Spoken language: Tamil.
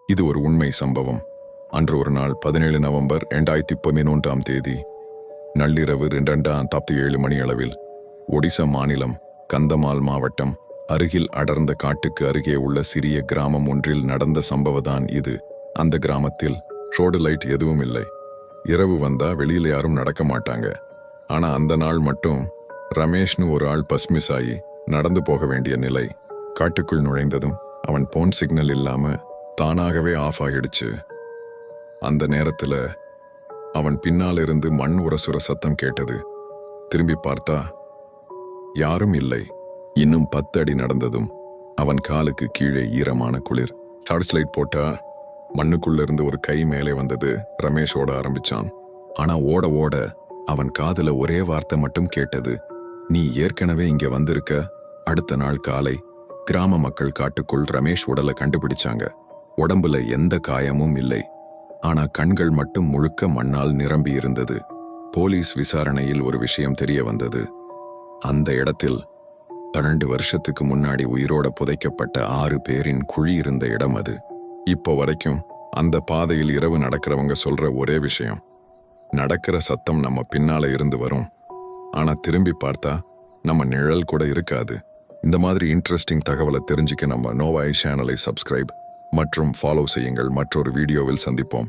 இது ஒரு உண்மை சம்பவம். அன்று ஒரு நாள் 17 நவம்பர் 2013 நள்ளிரவு 2:47 மணி அளவில் ஒடிசா மாநிலம் கந்தமால் மாவட்டம் அருகில் அடர்ந்த காட்டுக்கு அருகே உள்ள சிறிய கிராமம் ஒன்றில் நடந்த சம்பவம்தான் இது. அந்த கிராமத்தில் ரோடு லைட் எதுவும் இல்லை. இரவு வந்தா வெளியில யாரும் நடக்க மாட்டாங்க. ஆனா அந்த நாள் மட்டும் ரமேஷ்னு ஒரு ஆள் பஸ்மிஸ் ஆகி நடந்து போக வேண்டிய நிலை. காட்டுக்குள் நுழைந்ததும் அவன் போன் சிக்னல் இல்லாம தானாகவே ஆஃப் ஆகிடுச்சு. அந்த நேரத்துல அவன் பின்னால் இருந்து மண் உரசுர சத்தம் கேட்டது. திரும்பி பார்த்தா யாரும் இல்லை. இன்னும் 10 அடி நடந்ததும் அவன் காலுக்கு கீழே ஈரமான குளிர். டார்ச் லைட் போட்டா மண்ணுக்குள்ள இருந்து ஒரு கை மேலே வந்தது. ரமேஷ் ஓட ஆரம்பிச்சான். ஆனா ஓட ஓட அவன் காதுல ஒரே வார்த்தை மட்டும் கேட்டது, நீ ஏற்கனவே இங்க வந்திருக்க. அடுத்த நாள் காலை கிராம மக்கள் காட்டுக்குள் ரமேஷ் உடலை கண்டுபிடிச்சாங்க. உடம்புல எந்த காயமும் இல்லை. ஆனா கண்கள் மட்டும் முழுக்க மண்ணால் நிரம்பி இருந்தது. போலீஸ் விசாரணையில் ஒரு விஷயம் தெரிய வந்தது. அந்த இடத்தில் 12 வருஷத்துக்கு முன்னாடி உயிரோட புதைக்கப்பட்ட 6 பேரின் குழி இருந்த இடம் அது. இப்போ வரைக்கும் அந்த பாதையில் இரவு நடக்கிறவங்க சொல்ற ஒரே விஷயம், நடக்கிற சத்தம் நம்ம பின்னால இருந்து வரும். ஆனா திரும்பி பார்த்தா நம்ம நிழல் கூட இருக்காது. இந்த மாதிரி இன்ட்ரெஸ்டிங் தகவலை தெரிஞ்சுக்க நம்ம நோவாய் சேனலை சப்ஸ்கிரைப் மற்றும் ஃபாலோ செய்யுங்கள். மற்றொரு வீடியோவில் சந்திப்போம்.